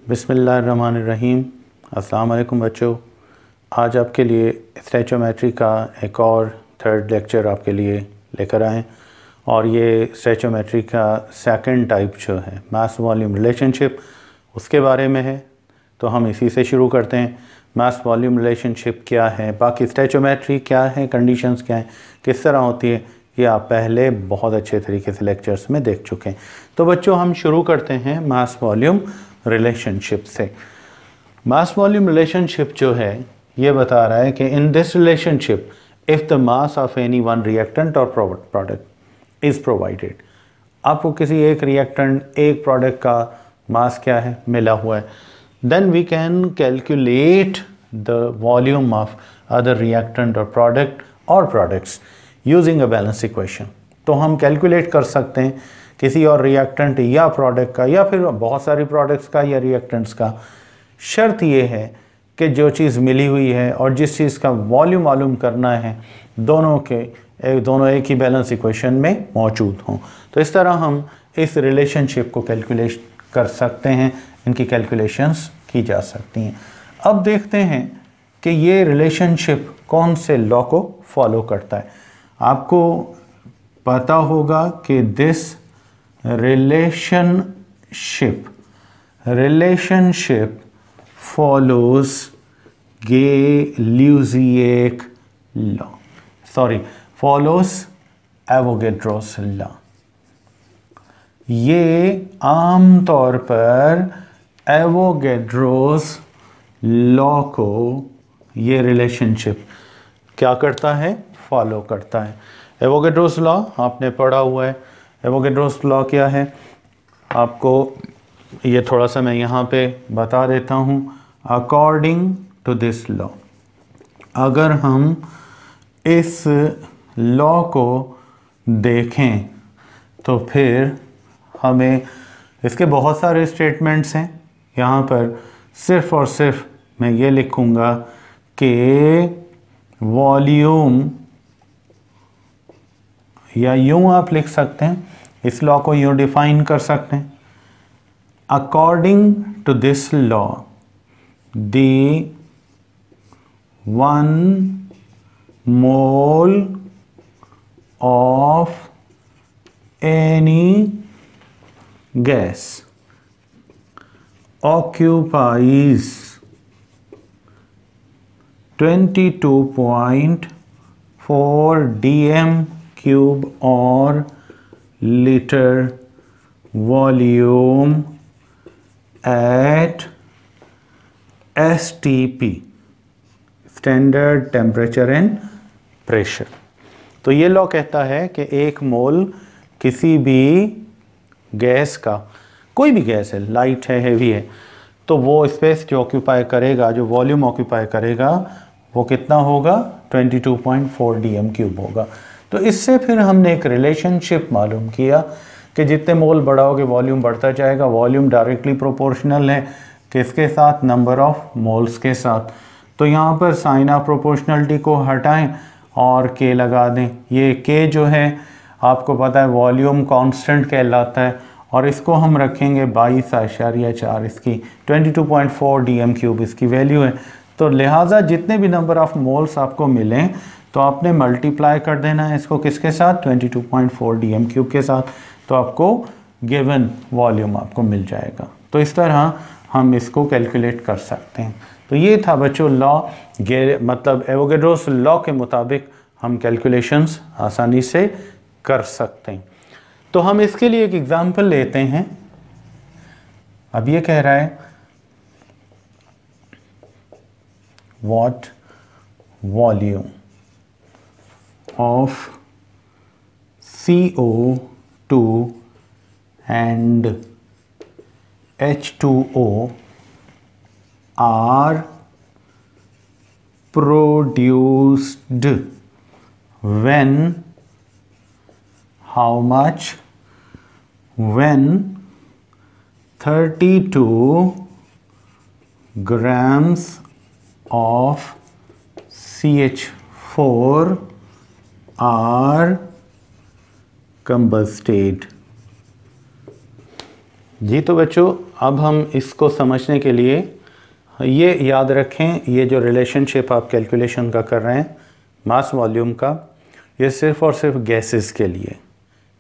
बिस्मिल्लाहिर्रहमानिर्रहीम। अस्सलाम वालेकुम बच्चों। आज आपके लिए स्टैचोमेट्री का एक और थर्ड लेक्चर आपके लिए लेकर आए और ये स्टैचोमेट्री का सेकंड टाइप जो है मास वॉल्यूम रिलेशनशिप उसके बारे में है। तो हम इसी से शुरू करते हैं। मास वॉल्यूम रिलेशनशिप क्या है, बाकी स्टैचोमेट्री क्या है, कंडीशंस क्या हैं, किस तरह होती है, ये आप पहले बहुत अच्छे तरीके से लेक्चर्स में देख चुके हैं। तो बच्चों हम शुरू करते हैं मास वॉल्यूम रिलेशनशिप से। मास वॉल्यूम रिलेशनशिप जो है ये बता रहा है कि in this relationship if the mass of any one reactant और प्रोडक्ट इज़ प्रोवाइडेड, आपको किसी एक रिएक्टेंट एक प्रोडक्ट का मास क्या है मिला हुआ है, then we can calculate the volume of other reactant और products using a balance equation. तो हम कैलकुलेट कर सकते हैं किसी और रिएक्टेंट या प्रोडक्ट का या फिर बहुत सारी प्रोडक्ट्स का या रिएक्टेंट्स का। शर्त ये है कि जो चीज़ मिली हुई है और जिस चीज़ का वॉल्यूम मालूम करना है दोनों एक ही बैलेंस इक्वेशन में मौजूद हों। तो इस तरह हम इस रिलेशनशिप को कैलकुलेट कर सकते हैं, इनकी कैलकुलेशंस की जा सकती हैं। अब देखते हैं कि ये रिलेशनशिप कौन से लॉ को फॉलो करता है। आपको पता होगा कि this relationship follows Gay-Lussac law, follows Avogadro's law। ये आम तौर पर एवोगैड्रोस लॉ को ये रिलेशनशिप क्या करता है, फॉलो करता है। एवोगैड्रोस लॉ आपने पढ़ा हुआ है। एवोगैड्रोस लॉ क्या है आपको ये थोड़ा सा मैं यहाँ पे बता देता हूँ। अकॉर्डिंग टू दिस लॉ, अगर हम इस लॉ को देखें तो फिर हमें इसके बहुत सारे स्टेटमेंट्स हैं। यहाँ पर सिर्फ और सिर्फ मैं ये लिखूँगा कि वॉल्यूम, या यूँ आप लिख सकते हैं, इस लॉ को यूँ डिफाइन कर सकते हैं। According to this law the 1 mole of any gas occupies 22.4 dm cube or liter volume at STP, standard temperature and pressure. तो ये लॉ कहता है कि एक मोल किसी भी गैस का, कोई भी गैस है, लाइट है, हेवी है, तो वो स्पेस जो ऑक्यूपाई करेगा, जो वॉल्यूम ऑक्यूपाई करेगा, वो कितना होगा, 22.4 dm क्यूब होगा। तो इससे फिर हमने एक रिलेशनशिप मालूम किया कि जितने मोल बढ़ाओगे वॉल्यूम बढ़ता जाएगा। वॉल्यूम डायरेक्टली प्रोपोर्शनल है किसके साथ, नंबर ऑफ मोल्स के साथ। तो यहाँ पर साइन ऑफ प्रोपोर्शनलिटी को हटाएं और के लगा दें। ये के जो है आपको पता है वॉल्यूम कांस्टेंट कहलाता है और इसको हम रखेंगे 22.4, इसकी 22.4 dm क्यूब इसकी वैल्यू है। तो लिहाजा जितने भी नंबर ऑफ मोल्स आपको मिलें तो आपने मल्टीप्लाई कर देना है इसको किसके साथ, 22.4 dm क्यूब के साथ, तो आपको गिवन वॉल्यूम आपको मिल जाएगा। तो इस तरह हम इसको कैलकुलेट कर सकते हैं। तो ये था बच्चों लॉ, मतलब एवोगैड्रोस लॉ के मुताबिक हम कैलकुलेशंस आसानी से कर सकते हैं। तो हम इसके लिए एक एग्जांपल लेते हैं। अब ये कह रहा है what volume of CO2 and H2O are produced when, how much, when 32 grams of CH4 are combusted। जी तो बच्चों अब हम इसको समझने के लिए ये याद रखें, ये जो रिलेशनशिप आप कैलकुलेशन का कर रहे हैं मास वॉल्यूम का, ये सिर्फ़ और सिर्फ गैसेस के लिए।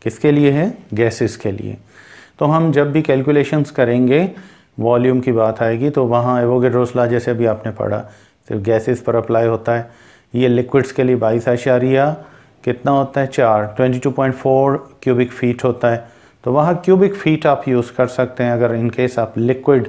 किसके लिए है? गैसेस के लिए। तो हम जब भी कैलकुलेशंस करेंगे वॉल्यूम की बात आएगी तो वहाँ एवोगैड्रोस लॉ जैसे भी आपने पढ़ा सिर्फ गैसेस पर अप्लाई होता है। ये लिक्विड्स के लिए 22 कितना होता है 4 22.4 क्यूबिक फीट होता है। तो वहाँ क्यूबिक फीट आप यूज़ कर सकते हैं अगर इन केस आप लिक्विड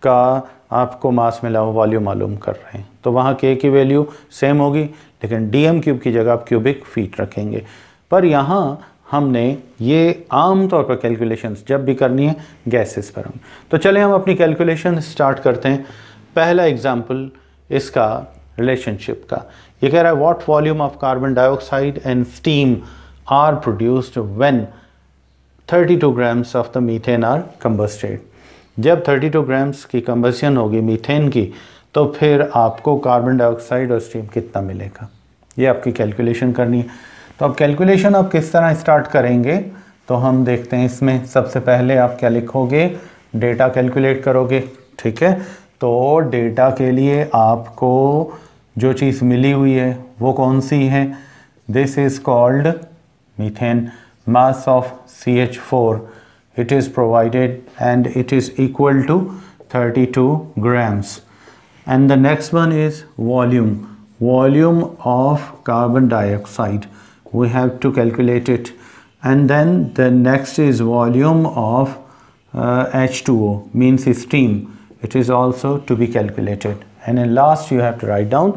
का आपको मास मिला हो, वॉल्यूम मालूम कर रहे हैं। तो वहाँ के की वैल्यू सेम होगी, लेकिन dm क्यूब की जगह आप क्यूबिक फीट रखेंगे। पर यहाँ हमने ये आम तौर पर कैलकुलेशंस जब भी करनी है गैसेस पर हम। तो चलें हम अपनी कैलकुलेशन स्टार्ट करते हैं। पहला एग्जांपल इसका रिलेशनशिप का, ये कह रहा है what volume of carbon dioxide and steam are produced when 32 grams of the methane are combusted. जब 32 ग्राम्स की कंबस्शन होगी मीथेन की तो फिर आपको कार्बन डाइऑक्साइड और स्टीम कितना मिलेगा, ये आपकी कैलकुलेशन करनी है। तो अब कैलकुलेशन आप किस तरह स्टार्ट करेंगे तो हम देखते हैं। इसमें सबसे पहले आप क्या लिखोगे, डेटा कैलकुलेट करोगे, ठीक है। तो डेटा के लिए आपको जो चीज़ मिली हुई है वो कौन सी है, this is called methane, mass of CH4 it is provided and it is equal to 32 grams. And the next one is volume of carbon dioxide, we have to calculate it. And then the next is volume of H2O means steam, it is also to be calculated. And in last you have to write down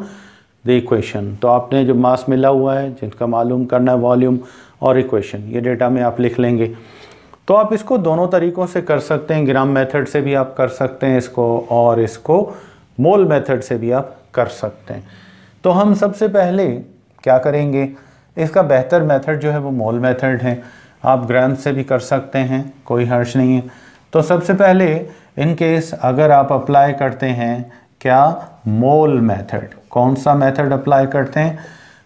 the equation. तो आपने जो मास मिला हुआ है जिनका मालूम करना है वॉल्यूम और इक्वेशन, ये डेटा में आप लिख लेंगे। तो आप इसको दोनों तरीक़ों से कर सकते हैं, ग्राम मेथड से भी आप कर सकते हैं इसको, और इसको मोल मेथड से भी आप कर सकते हैं। तो हम सबसे पहले क्या करेंगे, इसका बेहतर मेथड जो है वो मोल मेथड है। आप ग्राम से भी कर सकते हैं, कोई हर्ज नहीं है। तो सबसे पहले इन केस अगर आप अप्लाई करते हैं क्या, मोल मेथड। कौन सा मेथड अप्लाई करते हैं,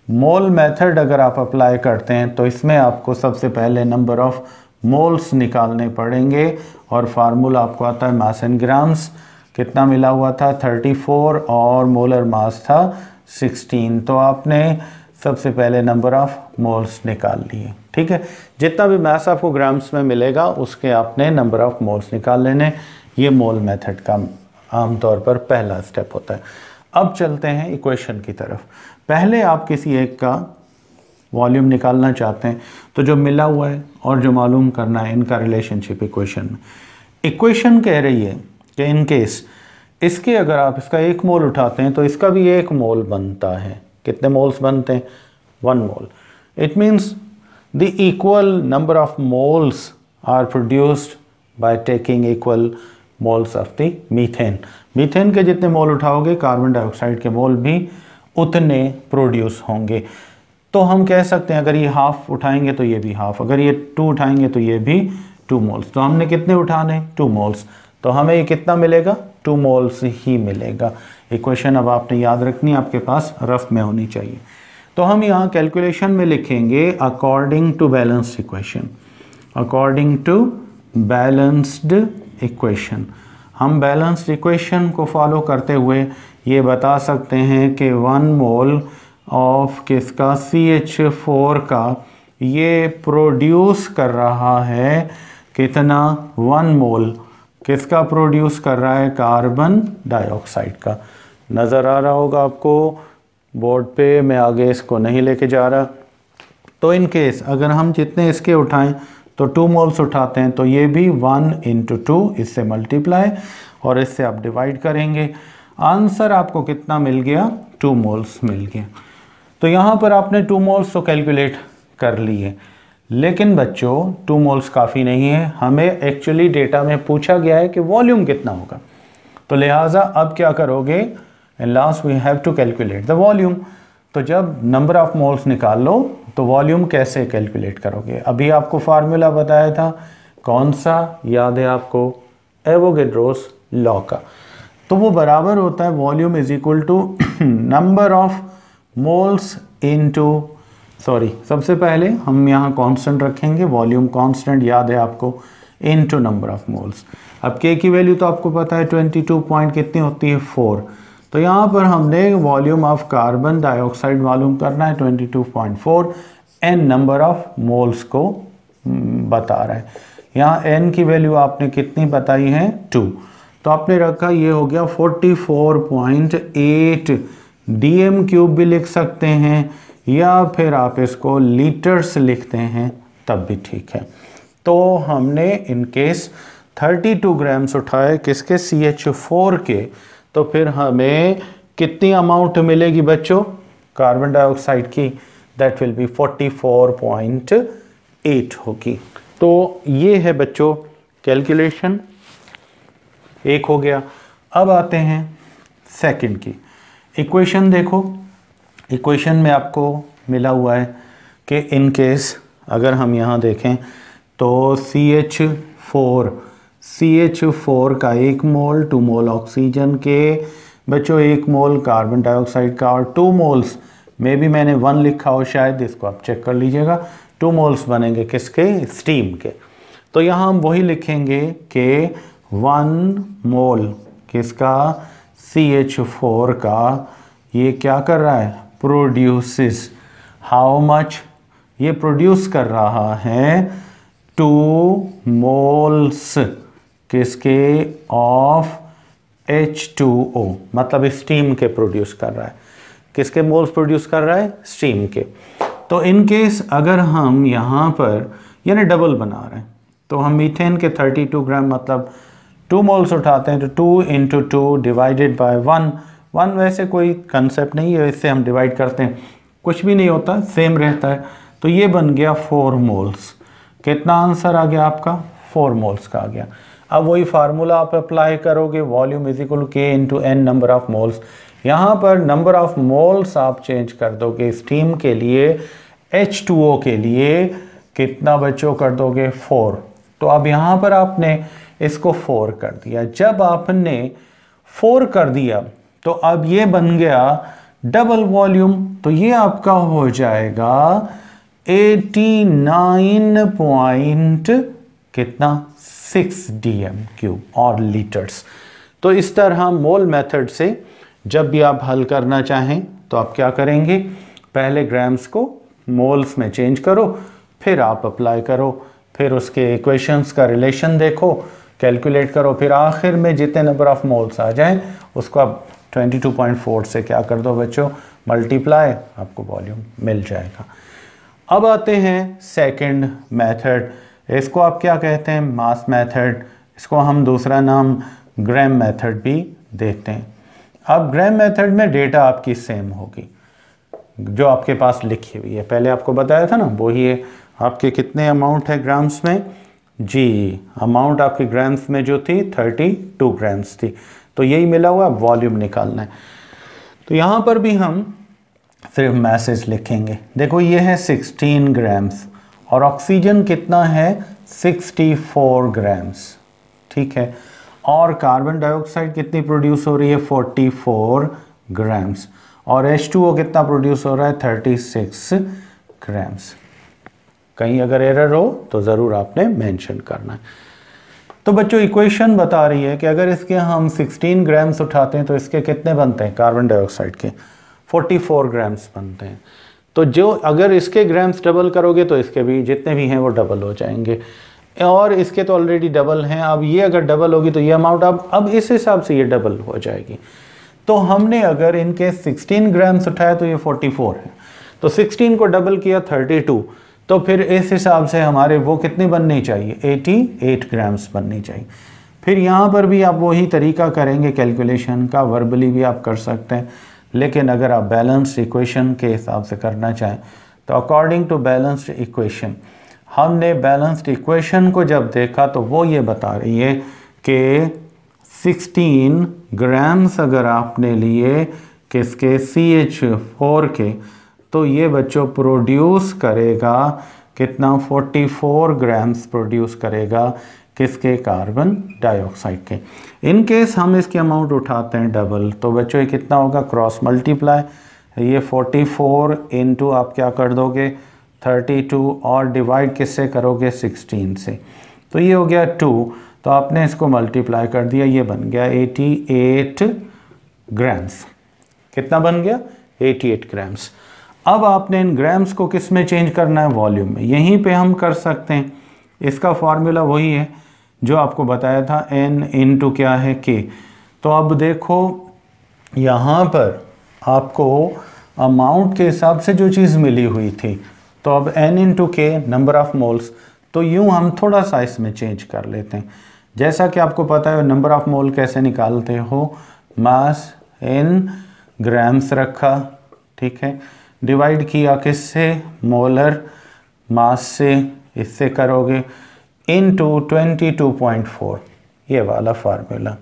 मोल मेथड अगर आप अप्लाई करते हैं तो इसमें आपको सबसे पहले नंबर ऑफ़ मोल्स निकालने पड़ेंगे और फार्मूला आपको आता है मास इन ग्राम्स। कितना मिला हुआ था 34 और मोलर मास था 16। तो आपने सबसे पहले नंबर ऑफ़ मोल्स निकाल लिए, ठीक है। जितना भी मास आपको ग्राम्स में मिलेगा उसके आपने नंबर ऑफ़ मोल्स निकाल लेने। ये मोल मेथड का आमतौर पर पहला स्टेप होता है। अब चलते हैं इक्वेशन की तरफ। पहले आप किसी एक का वॉल्यूम निकालना चाहते हैं तो जो मिला हुआ है और जो मालूम करना है इनका रिलेशनशिप इक्वेशन में। इक्वेशन कह रही है कि इन केस इसके अगर आप इसका 1 मोल उठाते हैं तो इसका भी 1 मोल बनता है। कितने मोल्स बनते हैं, 1 mole. It means the equal number of moles are produced by taking equal moles of the methane. Methane के जितने मोल उठाओगे कार्बन डाइऑक्साइड के मोल भी उतने प्रोड्यूस होंगे। तो हम कह सकते हैं अगर ये हाफ उठाएंगे तो ये भी हाफ, अगर ये 2 उठाएंगे तो ये भी 2 मोल्स। तो हमने कितने उठाने, 2 मोल्स। तो हमें ये कितना मिलेगा, 2 मोल्स ही मिलेगा। इक्वेशन अब आपने याद रखनी, आपके पास रफ में होनी चाहिए। तो हम यहाँ कैलकुलेशन में लिखेंगे according to balanced equation. According to balanced equation, हम बैलेंस्ड इक्वेशन को फॉलो करते हुए ये बता सकते हैं कि 1 मोल ऑफ किसका, CH4 का, ये प्रोड्यूस कर रहा है कितना, 1 मोल किसका प्रोड्यूस कर रहा है, कार्बन डाइऑक्साइड का। नज़र आ रहा होगा आपको बोर्ड पे, मैं आगे इसको नहीं लेके जा रहा। तो इन केस अगर हम जितने इसके उठाएं तो 2 मोल्स उठाते हैं तो ये भी 1 × 2, इससे मल्टीप्लाई और इससे आप डिवाइड करेंगे। आंसर आपको कितना मिल गया, 2 मोल्स मिल गया। तो यहाँ पर आपने 2 मोल्स तो कैलकुलेट कर लिए, लेकिन बच्चों 2 मोल्स काफ़ी नहीं है। हमें एक्चुअली डेटा में पूछा गया है कि वॉल्यूम कितना होगा। तो लिहाजा अब क्या करोगे, and last we have to calculate the volume. तो जब नंबर ऑफ मोल्स निकाल लो तो वॉल्यूम कैसे कैलकुलेट करोगे। अभी आपको फार्मूला बताया था, कौन सा याद है आपको, एवोगैड्रोस लॉ का। तो वो बराबर होता है volume is equal to number of moles into, sorry सबसे पहले हम यहाँ कांस्टेंट रखेंगे, वॉल्यूम कांस्टेंट याद है आपको, इनटू नंबर ऑफ मोल्स। अब K की वैल्यू तो आपको पता है 22 पॉइंट कितनी होती है 4। तो यहाँ पर हमने वॉल्यूम ऑफ कार्बन डाइऑक्साइड मालूम करना है 22.4, n नंबर ऑफ मोल्स को बता रहा है। यहाँ n की वैल्यू आपने कितनी बताई है 2, तो आपने रखा ये हो गया 44.8 dm³ भी लिख सकते हैं, या फिर आप इसको लीटर्स लिखते हैं तब भी ठीक है। तो हमने इन केस 32 ग्राम्स उठाए किसके CH4 के, तो फिर हमें कितनी अमाउंट मिलेगी बच्चों कार्बन डाइऑक्साइड की, दैट विल बी 44.8 होगी। तो ये है बच्चों कैलकुलेशन, एक हो गया। अब आते हैं सेकंड की इक्वेशन। देखो इक्वेशन में आपको मिला हुआ है कि इन केस अगर हम यहाँ देखें तो CH4 का 1 मोल 2 मोल ऑक्सीजन के बच्चों, 1 मोल कार्बन डाइऑक्साइड का, और 2 मोल्स में भी मैंने 1 लिखा हो शायद, इसको आप चेक कर लीजिएगा। 2 मोल्स बनेंगे किसके, स्टीम के। तो यहाँ हम वही लिखेंगे कि 1 मोल किसका, CH4 का, ये क्या कर रहा है, प्रोड्यूसेस हाउ मच, ये प्रोड्यूस कर रहा है 2 मोल्स किसके, ऑफ H2O, मतलब स्टीम के प्रोड्यूस कर रहा है। किसके मोल्स प्रोड्यूस कर रहा है, स्टीम के। तो इन केस अगर हम यहाँ पर यानी डबल बना रहे हैं, तो हम मीथेन के 32 ग्राम मतलब 2 मोल्स उठाते हैं, तो 2 × 2 डिवाइडेड बाय 1 वैसे कोई कंसेप्ट नहीं है, इससे हम डिवाइड करते हैं कुछ भी नहीं होता, सेम रहता है। तो ये बन गया 4 मोल्स। कितना आंसर आ गया आपका, 4 मोल्स का आ गया। अब वही फार्मूला आप अप्लाई करोगे, volume is equal K × n number of moles. यहाँ पर नंबर ऑफ मोल्स आप चेंज कर दोगे स्टीम के लिए, H2O के लिए कितना बच्चों कर दोगे 4। तो अब यहाँ पर आपने इसको 4 कर दिया। जब आपने 4 कर दिया तो अब ये बन गया डबल वॉल्यूम, तो ये आपका हो जाएगा 89 कितना 6 dm³ और लीटर्स। तो इस तरह मोल मेथड से जब भी आप हल करना चाहें तो आप क्या करेंगे, पहले ग्राम्स को मोल्स में चेंज करो, फिर आप अप्लाई करो, फिर उसके इक्वेशंस का रिलेशन देखो, कैलकुलेट करो, फिर आखिर में जितने नंबर ऑफ मोल्स आ जाएं उसको आप 22.4 से क्या कर दो बच्चों, मल्टीप्लाई, आपको वॉल्यूम मिल जाएगा। अब आते हैं सेकंड मेथड, इसको आप क्या कहते हैं, मास मेथड। इसको हम दूसरा नाम ग्राम मेथड भी देते हैं। अब ग्राम मेथड में डेटा आपकी सेम होगी जो आपके पास लिखी हुई है, पहले आपको बताया था ना, वही है। आपके कितने अमाउंट है ग्राम्स में जी, अमाउंट आपके ग्राम्स में जो थी 32 ग्राम्स थी, तो यही मिला हुआ, वॉल्यूम निकालना है। तो यहाँ पर भी हम सिर्फ मैसेज लिखेंगे। देखो ये है 16 ग्राम्स और ऑक्सीजन कितना है 64 ग्राम्स, ठीक है। और कार्बन डाइऑक्साइड कितनी प्रोड्यूस हो रही है 44 ग्राम्स, और H2O कितना प्रोड्यूस हो रहा है 36 ग्राम्स। कहीं अगर एरर हो तो ज़रूर आपने मेंशन करना है। तो बच्चों इक्वेशन बता रही है कि अगर इसके हम 16 ग्राम्स उठाते हैं तो इसके कितने बनते हैं, कार्बन डाइऑक्साइड के 44 ग्राम्स बनते हैं। तो जो अगर इसके ग्राम्स डबल करोगे तो इसके भी जितने भी हैं वो डबल हो जाएंगे, और इसके तो ऑलरेडी डबल हैं। अब ये अगर डबल होगी तो ये अमाउंट अब इस हिसाब से ये डबल हो जाएगी। तो हमने अगर इनके 16 ग्राम्स उठाया तो ये 44 है, तो 16 को डबल किया 32, तो फिर इस हिसाब से हमारे वो कितने बनने चाहिए 88 ग्राम्स बननी चाहिए। फिर यहाँ पर भी आप वही तरीका करेंगे कैलकुलेशन का, वर्बली भी आप कर सकते हैं, लेकिन अगर आप बैलेंस्ड इक्वेशन के हिसाब से करना चाहें तो अकॉर्डिंग टू बैलेंस्ड इक्वेशन, हमने बैलेंस्ड इक्वेशन को जब देखा तो वो ये बता रही है कि 16 ग्राम्स अगर आपने लिए किसके CH4 के, तो ये बच्चों प्रोड्यूस करेगा कितना 44 ग्राम्स प्रोड्यूस करेगा किसके, कार्बन डाइऑक्साइड के। इन केस हम इसकी अमाउंट उठाते हैं डबल, तो बच्चों ये कितना होगा, क्रॉस मल्टीप्लाई, ये 44 इंटू आप क्या कर दोगे 32 और डिवाइड किससे करोगे 16 से, तो ये हो गया 2, तो आपने इसको मल्टीप्लाई कर दिया, ये बन गया 88 ग्राम्स। कितना बन गया? 88 ग्राम्स। अब आपने इन ग्राम्स को किस में चेंज करना है? वॉल्यूम में। यहीं पे हम कर सकते हैं, इसका फॉर्मूला वही है जो आपको बताया था, n इंटू क्या है k। तो अब देखो यहाँ पर आपको अमाउंट के हिसाब से जो चीज़ मिली हुई थी, तो अब n इंटू के नंबर ऑफ मोल्स, तो यूँ हम थोड़ा सा इसमें चेंज कर लेते हैं। जैसा कि आपको पता है नंबर ऑफ मोल कैसे निकालते हो, मास इन ग्राम्स रखा, ठीक है, डिवाइड किया किससे? मोलर मास से, इससे करोगे इनटू 22.4, ये वाला फार्मूला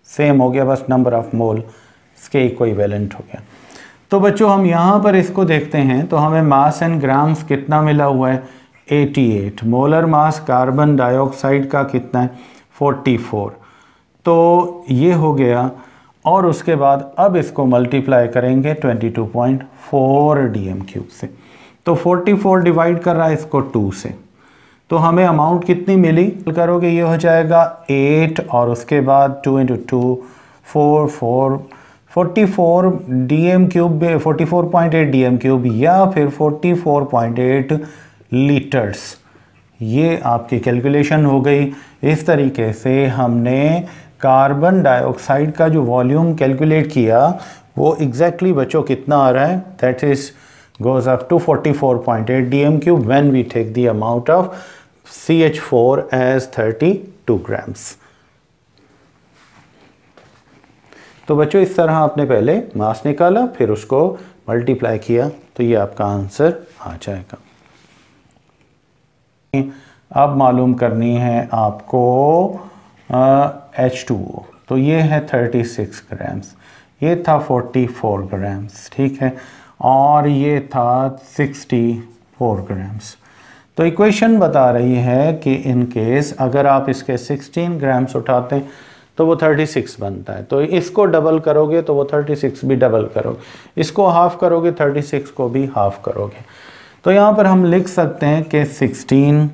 सेम हो गया, बस नंबर ऑफ मोल इसके इक्विवेलेंट हो गया। तो बच्चों हम यहाँ पर इसको देखते हैं, तो हमें मास इन ग्राम्स कितना मिला हुआ है? 88। मोलर मास कार्बन डाइऑक्साइड का कितना है? 44। तो ये हो गया, और उसके बाद अब इसको मल्टीप्लाई करेंगे 22.4 dm³ से, तो 44 डिवाइड कर रहा है इसको 2 से, तो हमें अमाउंट कितनी मिली? करोगे ये हो जाएगा 8, और उसके बाद 2 इंटू 2 4 44 dm³, 44.8 dm³ या फिर 44.8 लीटर्स। ये आपकी कैलकुलेशन हो गई। इस तरीके से हमने कार्बन डाइऑक्साइड का जो वॉल्यूम कैलकुलेट किया, वो एग्जैक्टली बच्चों कितना आ रहा है? That is goes up to 44.8 dm³ when we take the amount of CH4 as 32 grams। तो बच्चों इस तरह आपने पहले मास निकाला, फिर उसको मल्टीप्लाई किया, तो ये आपका आंसर आ जाएगा। अब मालूम करनी है आपको H2O, तो ये है 36 ग्राम्स, ये था 44 ग्राम्स, ठीक है, और ये था 64 ग्राम्स। तो इक्वेशन बता रही है कि इन केस अगर आप इसके 16 ग्राम्स उठाते हैं तो वो 36 बनता है, तो इसको डबल करोगे तो वो 36 भी डबल करोगे, इसको हाफ करोगे 36 को भी हाफ करोगे। तो यहाँ पर हम लिख सकते हैं कि 16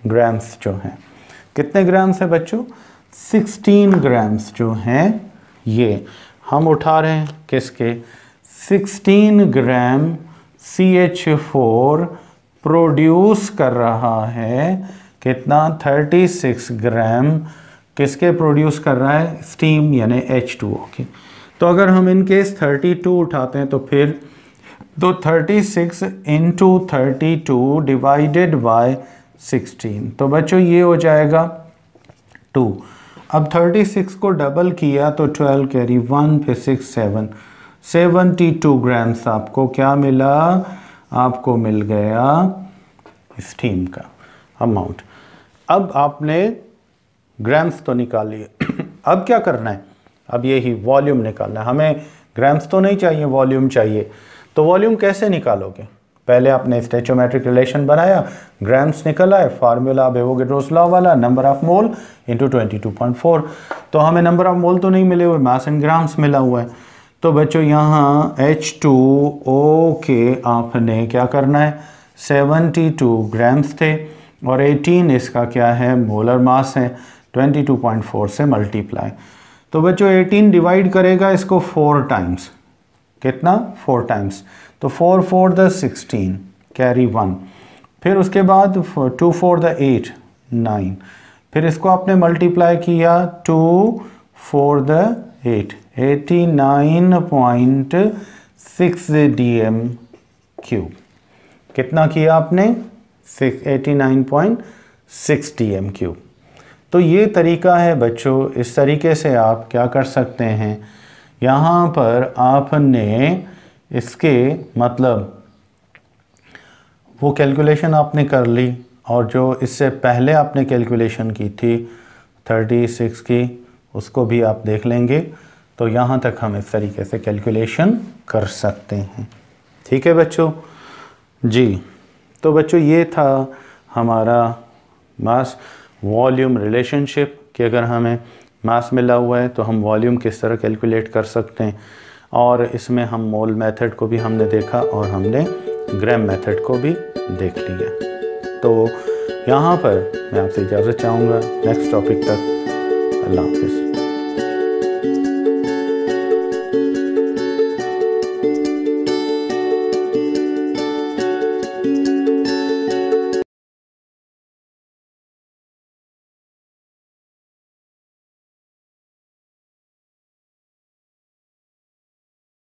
ग्राम्स जो हैं, कितने ग्राम्स है बच्चों? 16 ग्राम्स जो हैं ये हम उठा रहे हैं किसके? 16 ग्राम CH4 प्रोड्यूस कर रहा है कितना? 36 ग्राम किसके प्रोड्यूस कर रहा है? स्टीम यानी H2O की। तो अगर हम इन केस 32 उठाते हैं तो फिर तो 36 इंटू 32 डिवाइडेड बाय 16, तो बच्चों ये हो जाएगा 2। अब 36 को डबल किया तो 12 कैरी 1 फिर 6 7, 72 ग्राम्स आपको क्या मिला? आपको मिल गया स्टीम का अमाउंट। अब आपने ग्राम्स तो निकाल लिए, अब क्या करना है? अब यही वॉल्यूम निकालना है। हमें ग्राम्स तो नहीं चाहिए, वॉल्यूम चाहिए। तो वॉल्यूम कैसे निकालोगे? पहले आपने स्टोइचोमेट्रिक रिलेशन बनाया, ग्राम्स निकल आए, फार्मूला एवोगाड्रोस लॉ वाला, नंबर ऑफ मोल इंटू 22.4। तो हमें नंबर ऑफ मोल तो नहीं मिले हुए, मास इन ग्राम्स मिला हुआ है। तो बच्चों यहाँ H2O के आपने क्या करना है? 72 ग्राम्स थे और 18 इसका क्या है? मोलर मास है, 22.4 से मल्टीप्लाई। तो बच्चों 18 डिवाइड करेगा इसको 4 टाइम्स, कितना? 4 टाइम्स, तो 4 4 द 16 कैरी 1, फिर उसके बाद 2 4 द 8 9, फिर इसको आपने मल्टीप्लाई किया 2 4 द 8 89.6 dm³। कितना किया आपने? 89.6 dm³। तो ये तरीका है बच्चों, इस तरीके से आप क्या कर सकते हैं, यहाँ पर आपने इसके मतलब वो कैलकुलेशन आपने कर ली, और जो इससे पहले आपने कैलकुलेशन की थी 36 की, उसको भी आप देख लेंगे। तो यहाँ तक हम इस तरीके से कैलकुलेशन कर सकते हैं। ठीक है बच्चों जी। तो बच्चों ये था हमारा मास वॉल्यूम रिलेशनशिप, कि अगर हमें मास मिला हुआ है तो हम वॉल्यूम किस तरह कैलकुलेट कर सकते हैं, और इसमें हम मोल मेथड को भी हमने देखा और हमने ग्राम मेथड को भी देख लिया। तो यहाँ पर मैं आपसे इजाज़त चाहूँगा। नेक्स्ट टॉपिक तक अल्लाह हाफ़िज़।